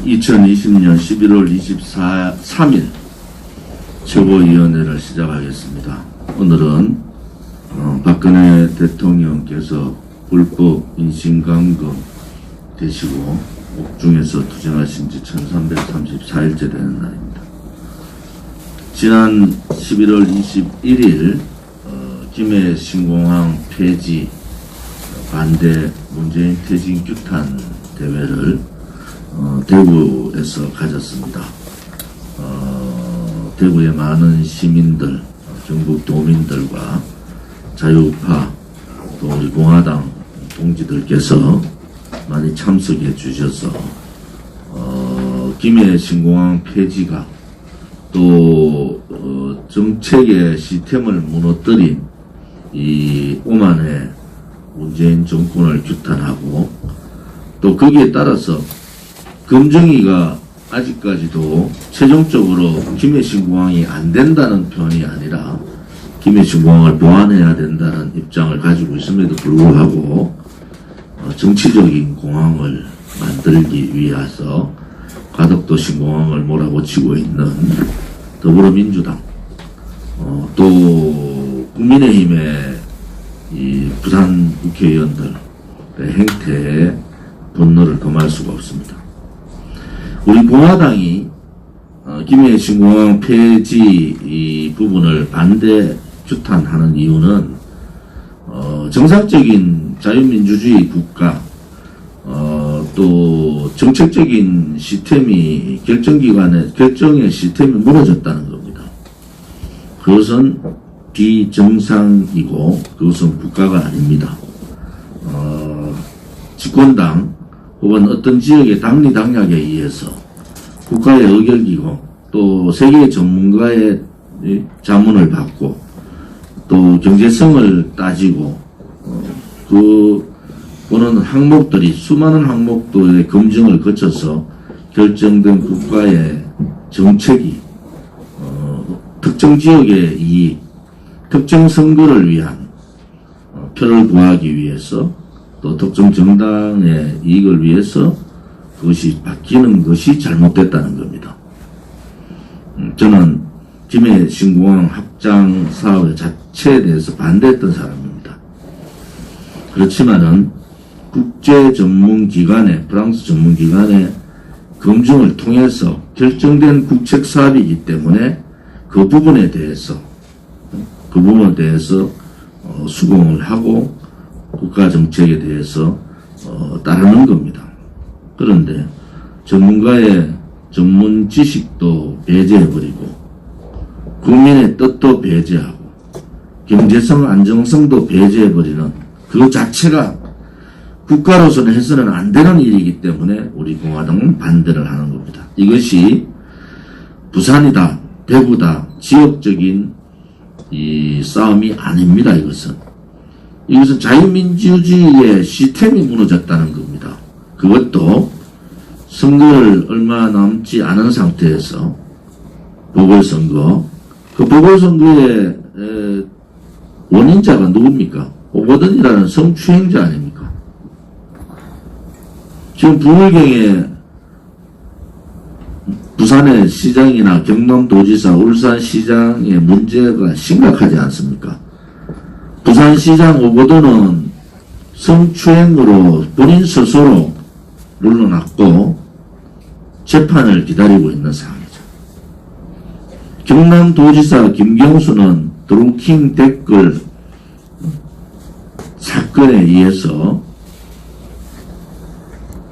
2020년 11월 3일 최고위원회를 시작하겠습니다. 오늘은 박근혜 대통령께서 불법 인신감금 되시고 옥중에서 투쟁하신 지 1334일째 되는 날입니다. 지난 11월 21일 김해 신공항 폐지 반대 문재인 퇴진 규탄 대회를 대구에서 가졌습니다. 대구의 많은 시민들, 경북 도민들과 자유우파 또 우리 공화당 동지들께서 많이 참석해 주셔서 김해 신공항 폐지가 또 정책의 시스템을 무너뜨린 이 오만의 문재인 정권을 규탄하고 또 거기에 따라서 검증위가 아직까지도 최종적으로 김해 신공항이 안 된다는 표현이 아니라 김해 신공항을 보완해야 된다는 입장을 가지고 있음에도 불구하고 정치적인 공항을 만들기 위해서 가덕도 신공항을 몰아붙이고 있는 더불어민주당 또 국민의힘의 이 부산 국회의원들의 행태에 분노를 금할 수가 없습니다. 우리 공화당이 김해 신공항 폐지 이 부분을 반대 규탄하는 이유는 정상적인 자유민주주의 국가 또 정책적인 시스템이 결정의 시스템이 무너졌다는 겁니다. 그것은 비정상이고 그것은 국가가 아닙니다. 집권당 혹은 어떤 지역의 당리당략에 의해서 국가의 의결기고 또 세계 전문가의 자문을 받고 또 경제성을 따지고 보는 항목들이 수많은 항목들의 검증을 거쳐서 결정된 국가의 정책이 특정 지역의 이익, 특정 선거를 위한 표를 구하기 위해서 또 특정 정당의 이익을 위해서 그것이 바뀌는 것이 잘못됐다는 겁니다. 저는 김해 신공항 확장 사업 자체에 대해서 반대했던 사람입니다. 그렇지만은 국제 전문기관의 프랑스 전문기관의 검증을 통해서 결정된 국책 사업이기 때문에 그 부분에 대해서 수긍을 하고 국가 정책에 대해서 따르는 겁니다. 그런데 전문가의 전문 지식도 배제해버리고 국민의 뜻도 배제하고 경제성 안정성도 배제해버리는 그 자체가 국가로서는 해서는 안 되는 일이기 때문에 우리 공화당은 반대를 하는 겁니다. 이것이 부산이다, 대구다, 지역적인 이 싸움이 아닙니다. 이것은 자유민주주의의 시스템이 무너졌다는 겁니다. 그것도 선거를 얼마 남지 않은 상태에서 보궐선거, 그 보궐선거의 원인자가 누굽니까? 오거돈이라는 성추행자 아닙니까? 지금 부울경에 부산의 시장이나 경남도지사, 울산시장의 문제가 심각하지 않습니까? 부산시장 오거돈은 성추행으로 본인 스스로 물러났고 재판을 기다리고 있는 상황이죠. 경남도지사 김경수는 드루킹 댓글 사건에 의해서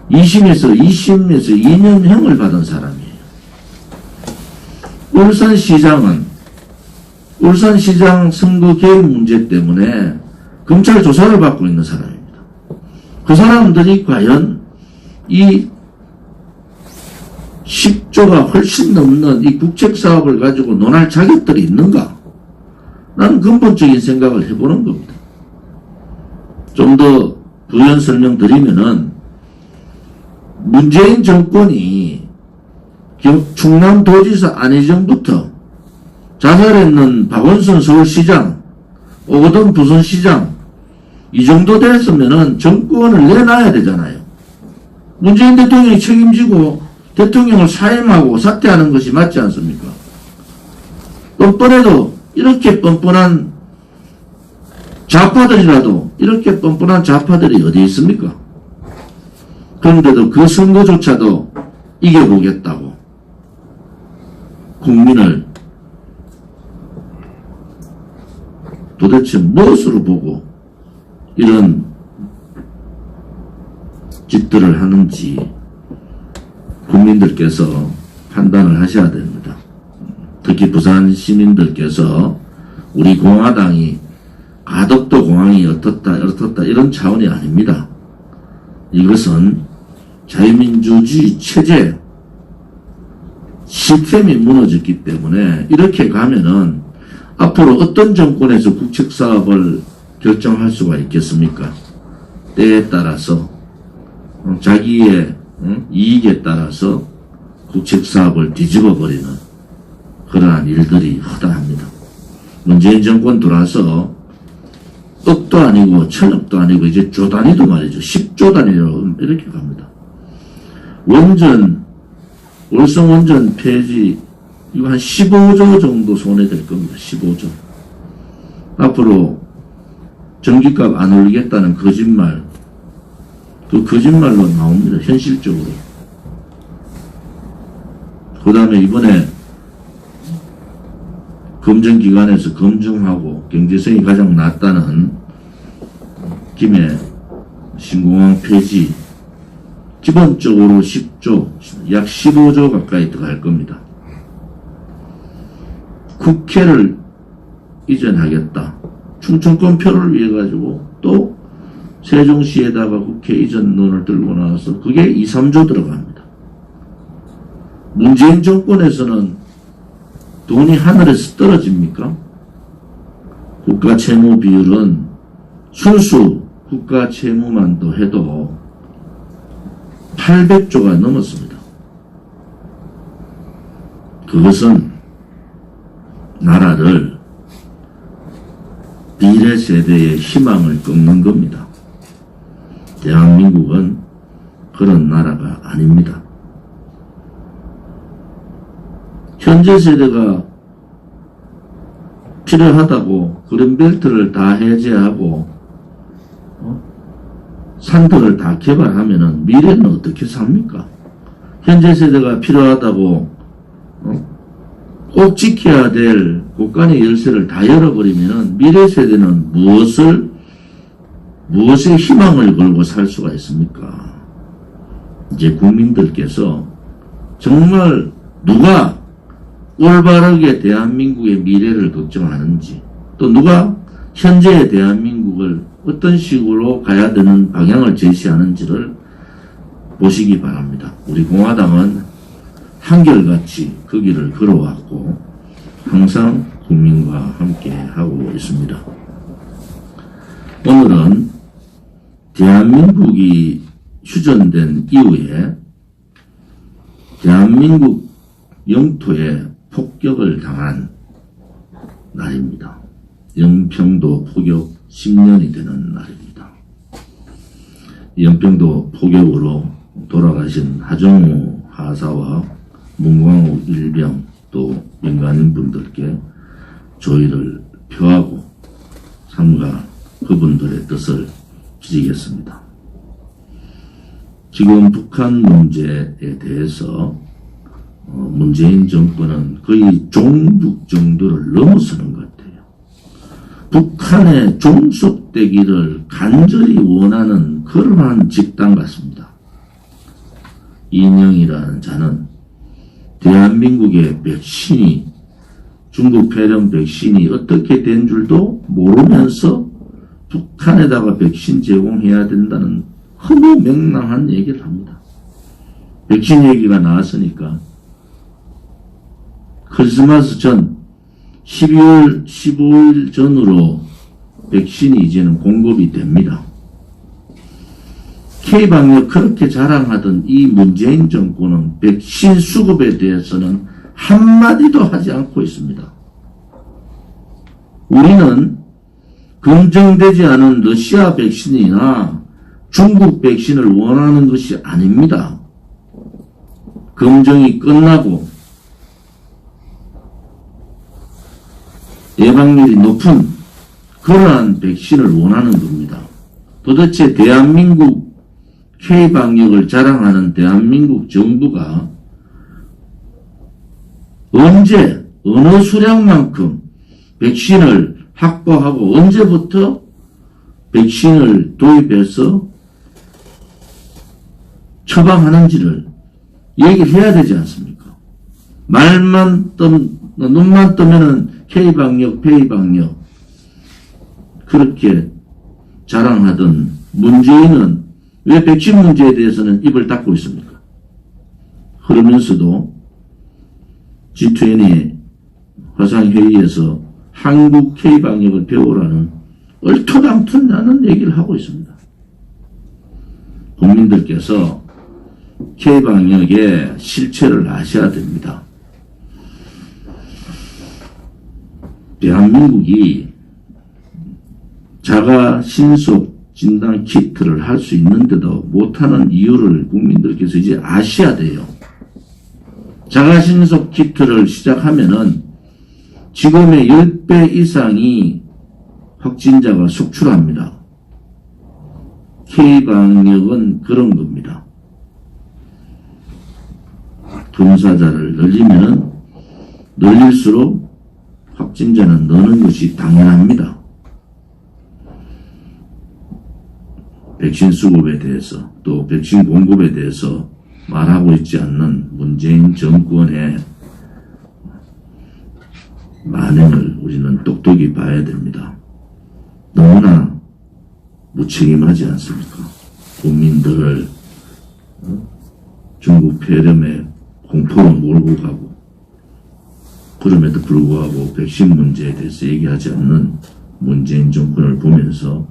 2심에서 2년형을 받은 사람이에요. 울산시장 선거 개입 문제 때문에 검찰 조사를 받고 있는 사람입니다. 그 사람들이 과연 이 10조가 훨씬 넘는 이 국책사업을 가지고 논할 자격들이 있는가? 나는 근본적인 생각을 해보는 겁니다. 좀 더 부연 설명드리면은 문재인 정권이 충남도지사 안희정부터 자살했는 박원순 서울시장, 오거돈 부산시장 이 정도 됐으면은 정권을 내놔야 되잖아요. 문재인 대통령이 책임지고 대통령을 사임하고 사퇴하는 것이 맞지 않습니까? 뻔뻔해도 이렇게 뻔뻔한 좌파들이라도 이렇게 뻔뻔한 좌파들이 어디 있습니까? 그런데도 그 선거조차도 이겨보겠다고 국민을 도대체 무엇으로 보고 이런 짓들을 하는지 국민들께서 판단을 하셔야 됩니다. 특히 부산 시민들께서 우리 공화당이 가덕도 공항이 어떻다 이런 차원이 아닙니다. 이것은 자유민주주의 체제 시스템이 무너졌기 때문에 이렇게 가면은 앞으로 어떤 정권에서 국책사업을 결정할 수가 있겠습니까? 때에 따라서 자기의 이익에 따라서 국책사업을 뒤집어버리는 그러한 일들이 허다합니다. 문재인 정권 들어와서 억도 아니고 천억도 아니고 이제 조 단위도 말이죠. 10조 단위로 이렇게 갑니다. 월성 원전 폐지 이거 한 15조 정도 손해될 겁니다. 15조. 앞으로 전기값 안 올리겠다는 거짓말, 그 거짓말로 나옵니다. 현실적으로. 그 다음에 이번에 검증기관에서 검증하고 경제성이 가장 낮다는 김해 신공항 폐지 기본적으로 10조, 약 15조 가까이 들어갈 겁니다. 국회를 이전하겠다. 충청권표를 위해 가지고 또 세종시에다가 국회 이전론을 들고 나와서 그게 2, 3조 들어갑니다. 문재인 정권에서는 돈이 하늘에서 떨어집니까? 국가 채무 비율은 순수 국가 채무만도 해도 800조가 넘었습니다. 그것은 나라를 미래 세대의 희망을 끊는 겁니다. 대한민국은 그런 나라가 아닙니다. 현재 세대가 필요하다고 그린벨트를 다 해제하고 산들을 다 개발하면은 미래는 어떻게 삽니까? 현재 세대가 필요하다고 꼭 지켜야 될 국간의 열쇠를 다 열어버리면은 미래 세대는 무엇에 희망을 걸고 살 수가 있습니까? 이제 국민들께서 정말 누가 올바르게 대한민국의 미래를 걱정하는지, 또 누가 현재의 대한민국을 어떤 식으로 가야 되는 방향을 제시하는지를 보시기 바랍니다. 우리 공화당은 한결같이 그 길을 걸어왔고 항상 국민과 함께 하고 있습니다. 오늘은 대한민국이 휴전된 이후에 대한민국 영토에 폭격을 당한 날입니다. 영평도 폭격 10년이 되는 날입니다. 영평도 폭격으로 돌아가신 하정우 하사와 문광호 일병 또 민간인분들께 조의를 표하고 삼가 그분들의 뜻을 지키겠습니다. 지금 북한 문제에 대해서 문재인 정권은 거의 종북 정도를 넘어서는 것 같아요. 북한의 종속되기를 간절히 원하는 그러한 집단 같습니다. 이인영이라는 자는 대한민국의 백신이 중국 폐렴 백신이 어떻게 된 줄도 모르면서 북한에다가 백신 제공해야 된다는 허무맹랑한 얘기를 합니다. 백신 얘기가 나왔으니까 크리스마스 전 12월 15일 전으로 백신이 이제는 공급이 됩니다. K방역 그렇게 자랑하던 이 문재인 정권은 백신 수급에 대해서는 한마디도 하지 않고 있습니다. 우리는 검증되지 않은 러시아 백신이나 중국 백신을 원하는 것이 아닙니다. 검증이 끝나고 예방률이 높은 그러한 백신을 원하는 겁니다. 도대체 대한민국 K방역을 자랑하는 대한민국 정부가 언제 어느 수량만큼 백신을 확보하고 언제부터 백신을 도입해서 처방하는지를 얘기를 해야 되지 않습니까? 눈만 뜨면은 K방역, P방역 그렇게 자랑하던 문재인은 왜 백신 문제에 대해서는 입을 닫고 있습니까? 그러면서도 G20 화상회의에서 한국 K방역을 배우라는 얼토당토나는 얘기를 하고 있습니다. 국민들께서 K방역의 실체를 아셔야 됩니다. 대한민국이 자가 신속 진단 키트를 할 수 있는데도 못하는 이유를 국민들께서 이제 아셔야 돼요. 자가 신속 키트를 시작하면은 지금의 10배 이상이 확진자가 속출합니다. K방역은 그런 겁니다. 검사자를 늘리면 늘릴수록 확진자는 느는 것이 당연합니다. 백신 수급에 대해서 또 백신 공급에 대해서 말하고 있지 않는 문재인 정권의 만행을 우리는 똑똑히 봐야 됩니다. 너무나 무책임하지 않습니까? 국민들을 중국 폐렴에 공포로 몰고 가고 그럼에도 불구하고 백신 문제에 대해서 얘기하지 않는 문재인 정권을 보면서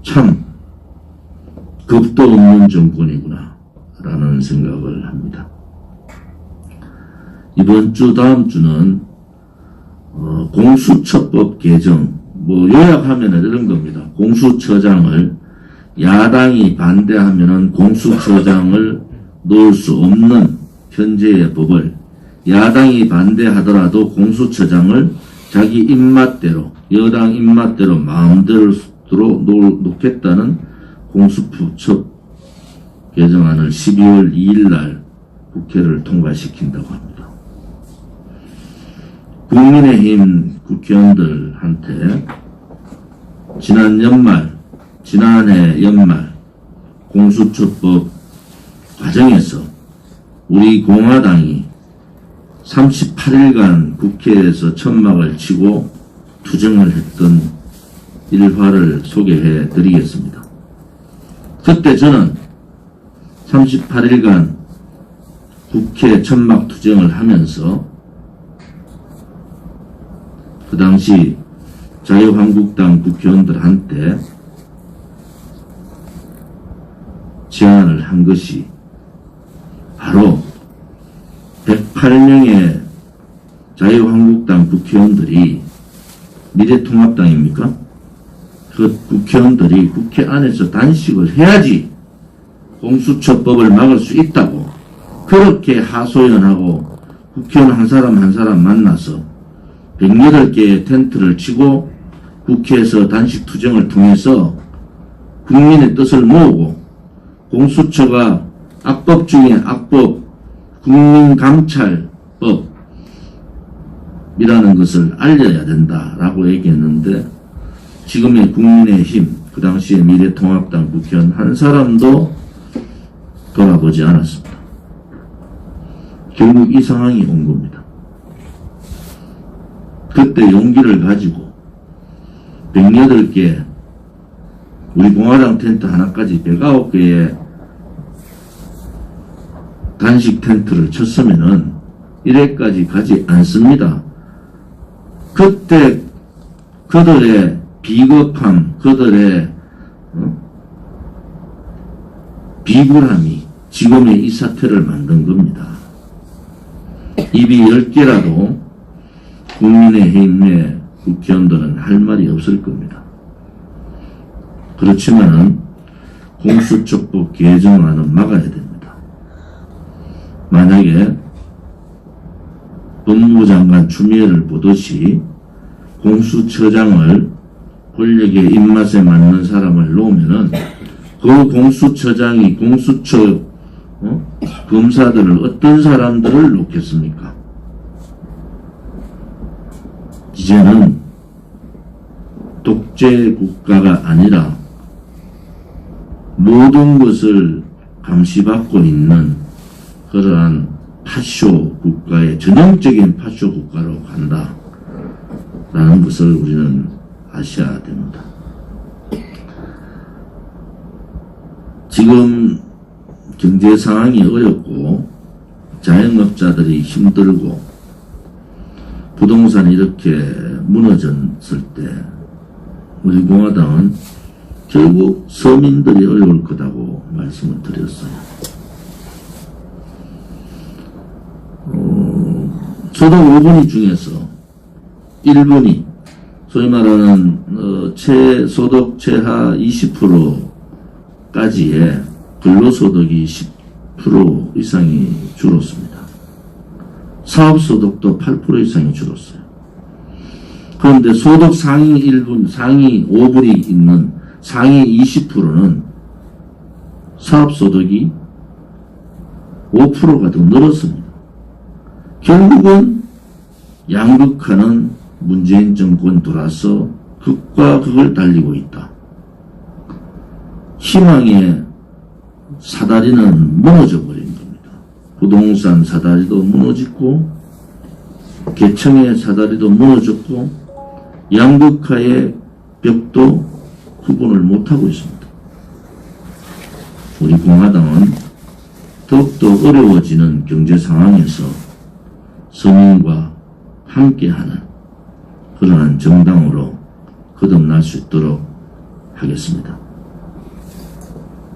참 겁도 없는 정권이구나 라는 생각을 합니다. 이번 주 다음 주는 공수처법 개정 요약하면 이런 겁니다. 공수처장을 야당이 반대하면은 공수처장을 넣을 수 없는 현재의 법을 야당이 반대하더라도 공수처장을 자기 입맛대로 여당 입맛대로 마음대로 놓겠다는 공수처법 개정안을 12월 2일 날 국회를 통과시킨다고 합니다. 국민의힘 국회의원들한테 지난해 연말 공수처법 과정에서 우리 공화당이 38일간 국회에서 천막을 치고 투쟁을 했던 일화를 소개해 드리겠습니다. 그때 저는 38일간 국회 천막 투쟁을 하면서 그 당시 자유한국당 국회의원들한테 제안을 한 것이 바로 108명의 자유한국당 국회의원들이 미래통합당입니까? 그 국회의원들이 국회 안에서 단식을 해야지 공수처법을 막을 수 있다고 그렇게 하소연하고 국회의원 한 사람 한 사람 만나서 108개의 텐트를 치고 국회에서 단식 투쟁을 통해서 국민의 뜻을 모으고 공수처가 악법 중에 악법 국민감찰법이라는 것을 알려야 된다라고 얘기했는데 지금의 국민의힘 그 당시에 미래통합당 국회의원 한 사람도 돌아보지 않았습니다. 결국 이 상황이 온 겁니다. 그때 용기를 가지고 108개 우리 공화당 텐트 하나까지 109개의 단식 텐트를 쳤으면은 1회까지 가지 않습니다. 그때 그들의 비겁함, 그들의 비굴함이 지금의 이 사태를 만든 겁니다. 입이 10개라도 국민의힘의 국회의원들은 할 말이 없을 겁니다. 그렇지만은 공수처법 개정안은 막아야 됩니다. 만약에 법무부 장관 추미애를 보듯이 공수처장을 권력의 입맛에 맞는 사람을 놓으면은 그 공수처장이 공수처 검사들을 어떤 사람들을 놓겠습니까? 이제는 독재 국가가 아니라 모든 것을 감시받고 있는 그러한 파쇼 국가의 전형적인 파쇼 국가로 간다라는 것을 우리는 아셔야 됩니다. 지금 경제 상황이 어렵고 자영업자들이 힘들고 부동산이 이렇게 무너졌을 때 우리 공화당은 결국 서민들이 어려울 거다고 말씀을 드렸어요. 소득 5분위 중에서 1분위 소위 말하는 최소득 최하 20%까지의 근로소득이 10% 이상이 줄었습니다. 사업소득도 8% 이상이 줄었어요. 그런데 소득 상위 5분이 있는 상위 20%는 사업소득이 5%가 더 늘었습니다. 결국은 양극화는 문재인 정권 들어서 극과 극을 달리고 있다. 희망의 사다리는 무너져 버린 겁니다. 부동산 사다리도 무너졌고 계층의 사다리도 무너졌고 양극화의 벽도 구분을 못하고 있습니다. 우리 공화당은 더욱더 어려워지는 경제 상황에서 서민과 함께하는 그러한 정당으로 거듭날 수 있도록 하겠습니다.